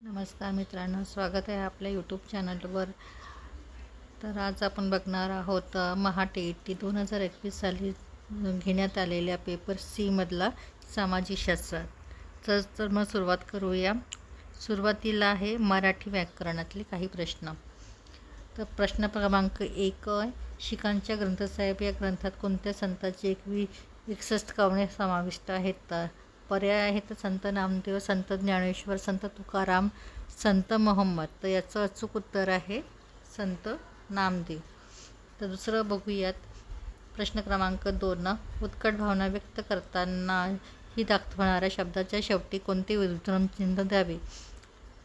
नमस्कार मित्रांनो, स्वागत आहे आपल्या यूट्यूब चॅनलवर. तर आज आपण बघणार आहोत महाटेट 2021 साली घेण्यात आलेल्या पेपर सी मधला सामाजिक शास्त्र. तर मग सुरुवात करूया. सुरुवातीला आहे मराठी व्याकरणातले काही प्रश्न. तर प्रश्न क्रमांक 1, शिखांच्या ग्रंथसाहेब या ग्रंथात कोणत्या संतांचे 61 कवने समाविष्ट आहेत? पर्याय आहेत संत नामदेव, संत ज्ञानेश्वर, संत तुकाराम, संत मोहम्मद. तर याचं अचूक उत्तर आहे संत नामदेव. तर दुसरं बघूयात. प्रश्न क्रमांक 2, उत्कट भावना व्यक्त करताना ही दाखवणाऱ्या शब्दाच्या शेवटी कोणते विराम चिन्ह द्यावे?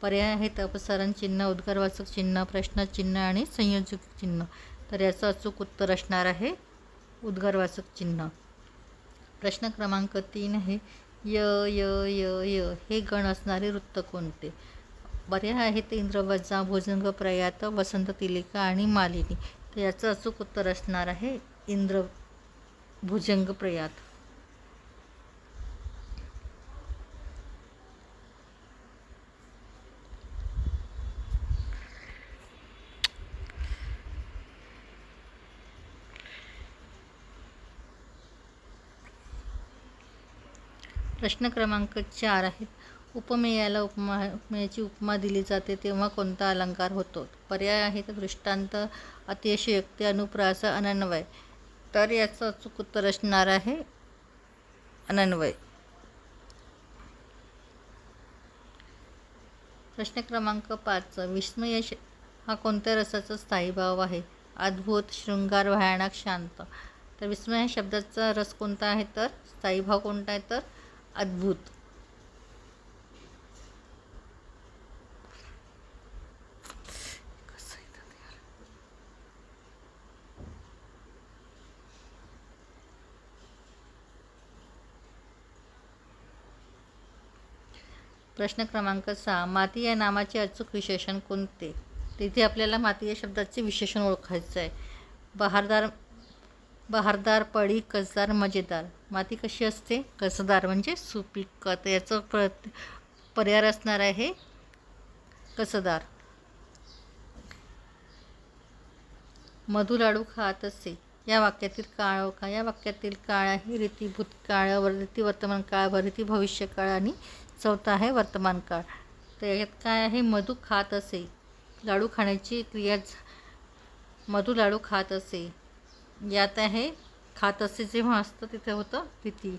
पर्याय आहेत अपसरण चिन्ह, उद्गारवाचक चिन्ह, प्रश्नचिन्ह आणि संयोजक चिन्ह. तर याचं अचूक उत्तर असणार आहे उद्गारवाचक चिन्ह. प्रश्न क्रमांक 3 आहे य य य य हे गण असणारे वृत्त कोणते? पर्याय आहेत इंद्रवज्जा, भुजंग प्रयात, वसंत तिलिका आणि मालिनी. तर याचं अचूक उत्तर असणार आहे भुजंग प्रयात. प्रश्न क्रमांक 4 आहे उपमेयाला उपमेयाची उपमा दिली जाते तेव्हा कोणता अलंकार होतो? पर्याय आहेत दृष्टांत, अतिशयोक्ती, अनुप्रास, अनन्वय. तर याचं अचूक उत्तर असणार आहे अनन्वय. प्रश्न क्रमांक 5, विस्मय हा कोणत्या रसाचा स्थायी भाव आहे? अद्भुत, शृंगार, भयानक, शांत. तर विस्मय या शब्दाचा रस कोणता आहे? तर स्थायी भाव कोणता आहे? तर अद्भुत. प्रश्न क्रमांक 6, माती या नामाचे अचूक विशेषण कोणते? तिथे आपल्याला माती या शब्दाचे विशेषण ओळखायचं आहे. बहारदार, पडीक, कसदार, मजेदार. माती कशी असते? कसदार म्हणजे सुपीक. तर याचं पर्याय असणार आहे कसदार. मधु लाडू खात असे या वाक्यातील काळ ओळखा. या वाक्यातील काळ आहे रीती भूतकाळ, रीती वर्तमान काळ, रीती भविष्यकाळ आणि चौथा आहे वर्तमान काळ. तर यात काय आहे? मधु खात असे, लाडू खाण्याची क्रिया. मधु लाडू खात असे यात आहे खात असे जेव्हा असतं तिथे होतं रीती,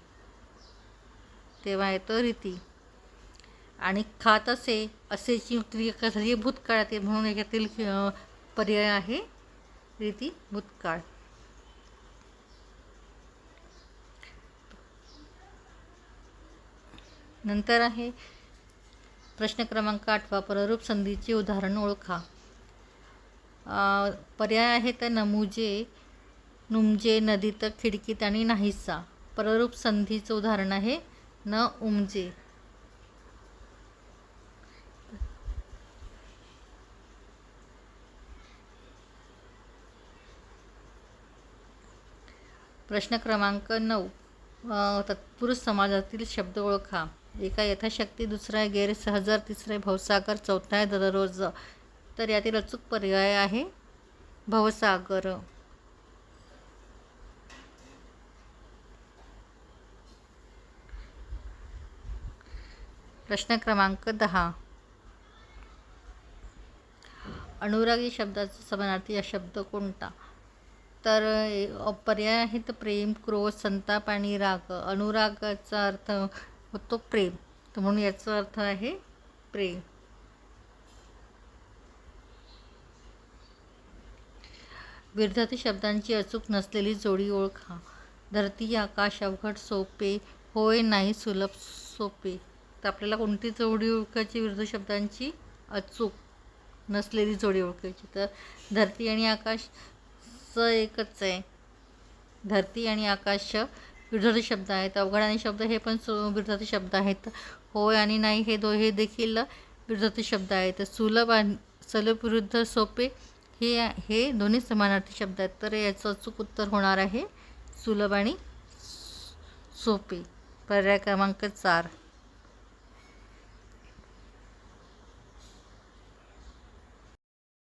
तेव्हा येतं रीती. आणि खात असे असेची क्रिया झाली भूतकाळात, म्हणून याच्यातील पर्याय आहे रीती भूतकाळ. नंतर आहे प्रश्न क्रमांक 8, पररूप संधीचे उदाहरण ओळखा. पर्याय आहे तर नमुजे, नुमजे, नदीत, खिडकीत आणि नाहीसा. पररूप संधीचं उदाहरण आहे न उमजे. प्रश्न क्रमांक 9, तत्पुरुष समाजातील शब्द ओळखा. एका यथाशक्ती, दुसरा गैरहजर, तिसरा भवसागर, चौथा आहे दररोज. तर यातील अचूक पर्याय आहे भवसागर. प्रश्न क्रमांक 10, अनुराग या शब्दाचा समानार्थी या शब्द कोणता? तर पर्याय आहेत प्रेम, क्रोध, संताप आणि राग. अनुरागाचा अर्थ होतो प्रेम, तर म्हणून याचा अर्थ आहे प्रेम. विरुद्धार्थी शब्दांची अचूक नसलेली जोडी ओळखा. धरती, आकाश, अवघड, सोपे, होय, नाही, सुलभ, सोपे. तर आपल्याला कोणती जोडी ओळखायची? विरुद्ध शब्दांची अचूक नसलेली जोडी ओळखायची. तर धरती आणि आकाश एकच आहे. धरती आणि आकाश विरुद्ध शब्द आहेत. अवघड आणि शब्द हे पण विरुद्ध शब्द आहेत. होय आणि नाही हे देखील विरुद्ध शब्द आहेत. सुलभ आणि सलभ विरुद्ध सोपे हे दोन्ही समानार्थी शब्द आहेत. तर याचं अचूक उत्तर होणार आहे सुलभ आणि सोपे. पर्याय क्रमांक 4.